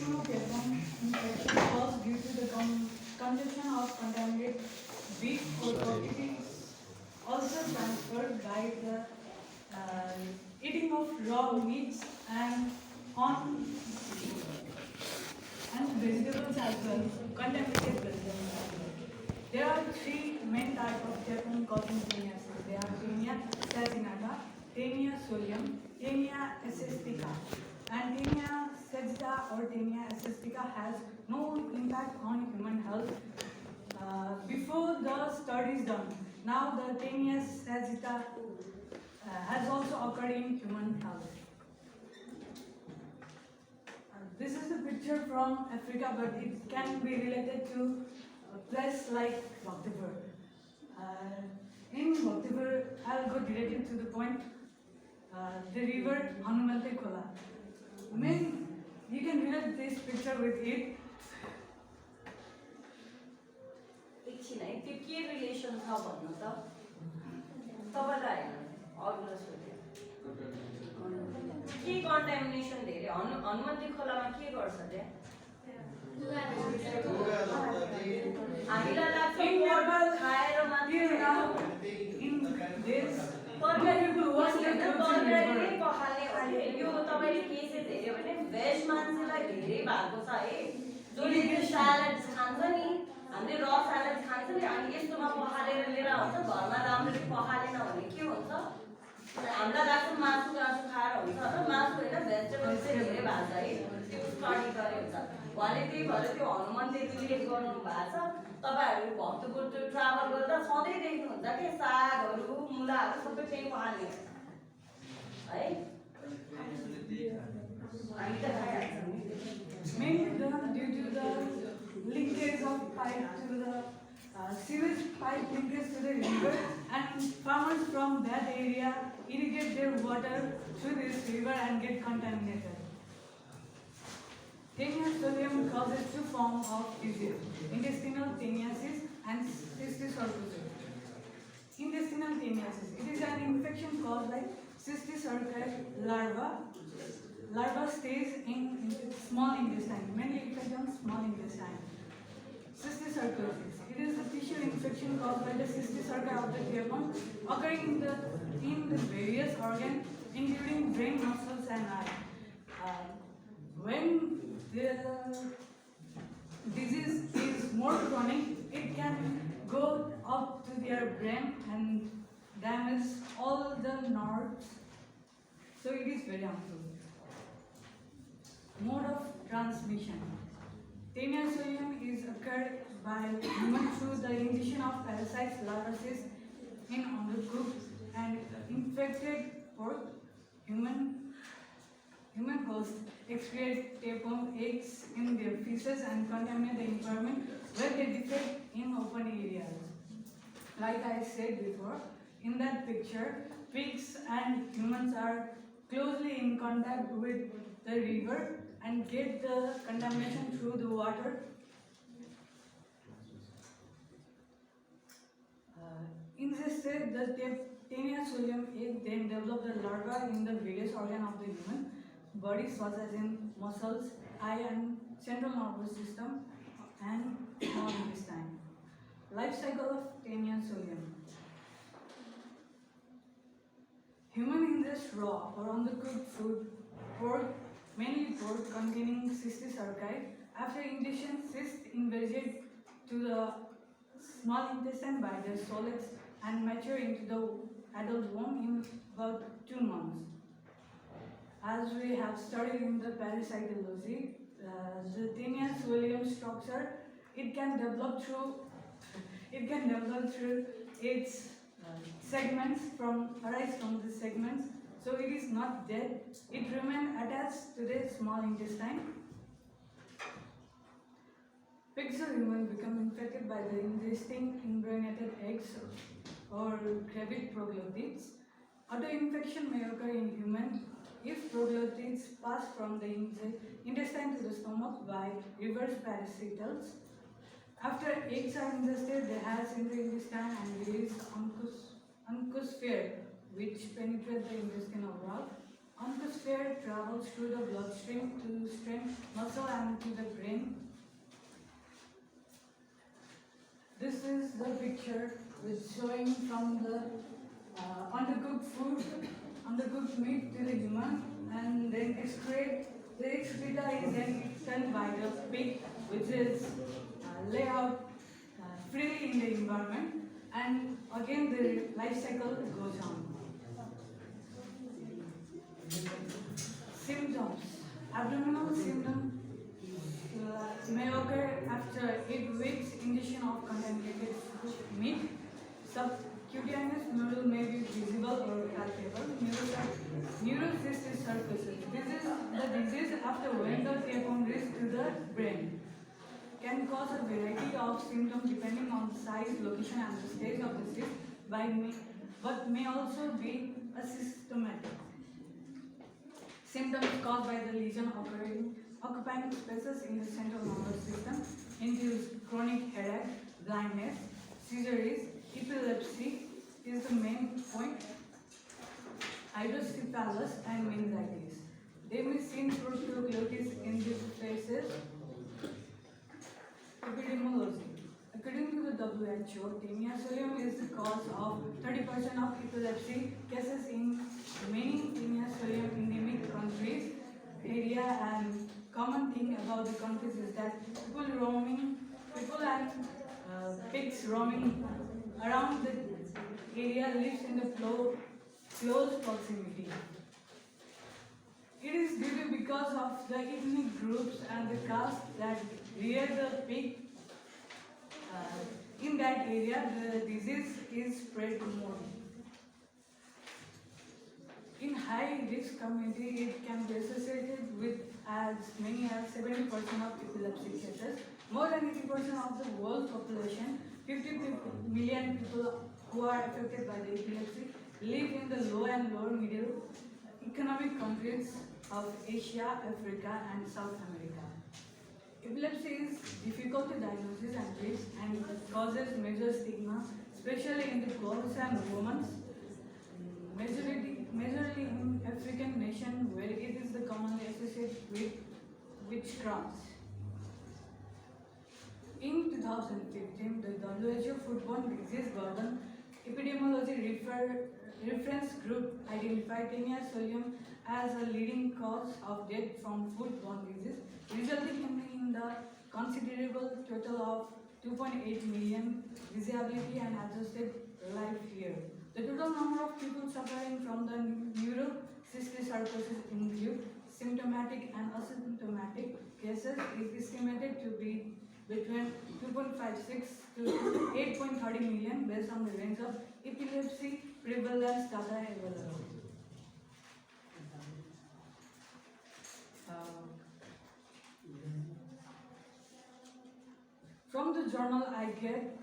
tapeworm infection caused due to the consumption of contaminated beef or pork. It is also transferred by the eating of raw meats and on and vegetables as well, contaminated vegetables as well. There are three main types of tapeworm causing tinea. They are tinea saginata, tinea solium, tinea assistica. And tinea sagita or tinea assistica has no impact on human health before the study is done. Now the tinea sagita has also occurred in human health. This is a picture from Africa, but it can be related to a place like Bhaktapur. In Bhaktapur, I'll go directly to the point. The river Hanumante Khola. I mean, you can relate this picture with it. एकछिन है त्यो के relation छ भन्नु त तपाईलाई अघिल्लो सोध्यो के कन्टामिनेसन धेरै हनुमन्ती खोलामा के गर्छ त्यहाँ हामीलाई लाग्छ पोर्टल खाएर मात्रै तरकारीले पखाल्ने भने यो तपाईले केसेस हेर्यो भने भेज मान्छेलाई धेरै भएको छ है जसले त्यो स्यालेड खान्छ नि हामीले र स्यालेड खान्छ नि अनि यस्तोमा पखालेर लिएर आउँछ घरमा राम्ररी पखालेन भने के हुन्छ हामीलाई लाग्छ मासु खाएर हुन्छ र मासु होइन भेजिटेबल्स चाहिँ धेरै भएको छ है त्यो स्टडी गरे हुन्छ उहाँले त्यही भएर त्यो हनुमनले रिलेट गर्नु भएको छ तपाईहरु भक्तपुर त्यो ट्राभल गर्दा सधैँ देख्नुहुन्छ के सागहरु मुलाहरु सबै त्यही पखाल्ने है हामी त खाइहाल्छौँ Mainly due to the linkage of pipe to the sewage pipe linkage to the river, and farmers from that area irrigate their water through this river and get contaminated. Tinea solium causes two forms of disease: intestinal teniasis and cysticercosis. Intestinal teniasis. It is an infection caused by Cysticercosis larva. Larva stays in small intestine, mainly affected on small intestine. Cysticercosis. It is a tissue infection caused by the cysticerca of the tapeworm, occurring in the various organs, including brain, muscles, and eye. When the disease is more chronic, it can go up to their brain and damage all the nerves. So it is very harmful. Mode of transmission. Tinea solium is occurred by human through the ingestion of parasites, larvae in undercooked and infected pork. Human hosts excrete tapeworm eggs in their feces and contaminate the environment where they defecate in open areas. Like I said before, in that picture, pigs and humans are closely in contact with the river and get the contamination through the water. Ingested, the tinea solium egg then develop the larva in the various organs of the human body, such as in muscles, eye, and central nervous system, and small intestine. Life cycle of tinea solium. Human ingest raw or undercooked food, pork, mainly pork containing cysticercosis. After ingestion, cysts invade to the small intestine by their solids and mature into the adult womb in about 2 months. As we have studied in the parasitology, the tinea solium structure, it can develop through its segments arise from the segments. So it is not dead, it remains attached to the small intestine. Pigs or humans become infected by the ingesting imbranated eggs or gravid proglottids. Auto-infection may occur in humans if proglottids pass from the intestine to the stomach by reverse parasitals. After eggs are ingested, they hatch in the intestine and release oncosphere, which penetrate the intestinal wall. Oncosphere travels through the bloodstream to strengthen muscle and to the brain. This is the picture which showing from the undercooked food, undercooked meat to the human, and then excrete. The excreta is then eaten by the pig, which is lay out freely in the environment, and again the life cycle goes on. Symptoms. Abdominal symptoms may occur after 8 weeks ingestion of contaminated meat. Subcutaneous noodle may be visible or palpable. Cysticercosis. This is the disease after when the tapeworm reaches to the brain. Can cause a variety of symptoms depending on the size, location, and the stage of the cyst, but may also be asymptomatic. Symptoms caused by the lesion occupying spaces in the central nervous system include chronic headache, blindness, seizures, epilepsy is the main point, hydrocephalus, and meningitis. They may seem tuberculosis in these cases. Epidemiology. According to the WHO, Taenia solium is the cause of 30% of epilepsy cases in many Taenia solium endemic countries. Area and common thing about the countries is that people and pigs roaming around the area lives in the close proximity. It is due to because of the ethnic groups and the caste that rear the pig in that area, the disease is spread more. In high-risk community, it can be associated with as many as 70% of epilepsy cases. More than 80% of the world population, 50 million people who are affected by the epilepsy, live in the low and lower middle economic countries of Asia, Africa, and South America. Epilepsy is difficult to diagnose and treat and causes major stigma, especially in the girls and women. Majorly in African nations where it is the commonly associated with witchcraft. In 2015, the WHO Foodborne Disease Burden Epidemiology Reference Group identified Taenia solium as a leading cause of death from foodborne disease, resulting in the considerable total of 2.8 million disability and adjusted life year. The total number of people suffering from the neurocysticercosis include symptomatic and asymptomatic cases is estimated to be between 2.56 to 8.30 million based on the range of epilepsy prevalence data available. From the journal I get,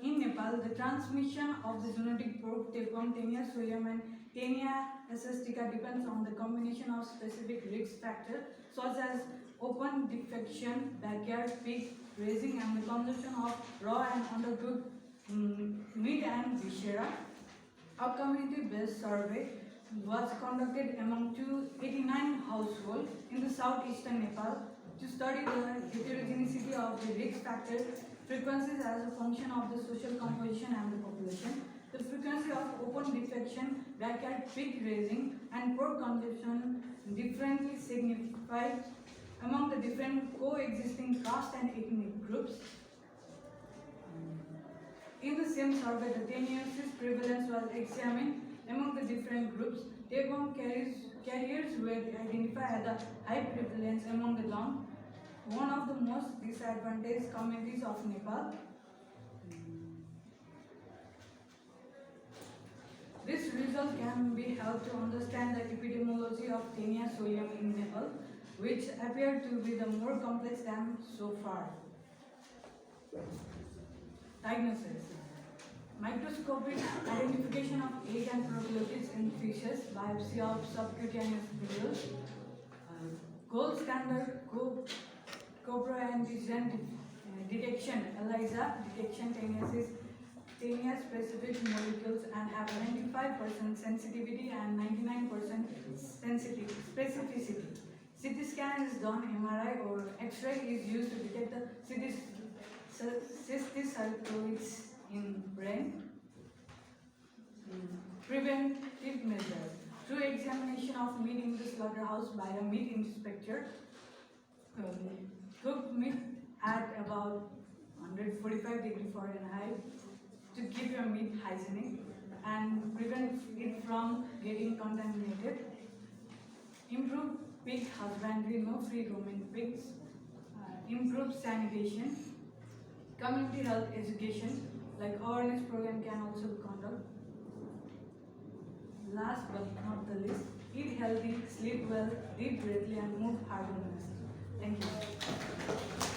in Nepal, the transmission of the zoonotic probe tapeworm, Taenia solium, and Taenia assistica depends on the combination of specific risk factors such as open defecation, backyard pig raising, and the consumption of raw and undercooked meat and viscera. A community-based survey was conducted among 289 households in the southeastern Nepal to study the heterogeneity of the risk factor frequencies as a function of the social composition and the population. The frequency of open defecation, backyard pig raising, and pork consumption differently signified among the different coexisting caste and ethnic groups. In the same survey, the Taeniasis prevalence was examined among the different groups. Tapeworm carriers were identified as a high prevalence among the long, one of the most disadvantaged communities of Nepal. This result can be helped to understand the epidemiology of Taenia solium in Nepal, which appeared to be the more complex than so far. Diagnosis. Microscopic identification of egg and tuberculosis in fishes, biopsy of subcutaneous vessels, gold standard coproantigen detection, ELISA detection, Taeniasis tenia specific molecules and have 95% sensitivity and 99% specificity. CT scan is done, MRI or X-ray is used to detect the cysticercosis in brain. Preventive measures. Through examination of meat in the slaughterhouse by a meat inspector, cook meat at about 145 degrees Fahrenheit to keep your meat hygienic and prevent it from getting contaminated. Improve pig husbandry, no free roaming pigs. Improve sanitation. Community health education, like awareness program can also be conducted. Last but not the least, eat healthy, sleep well, breathe greatly and move harmoniously. Thank you.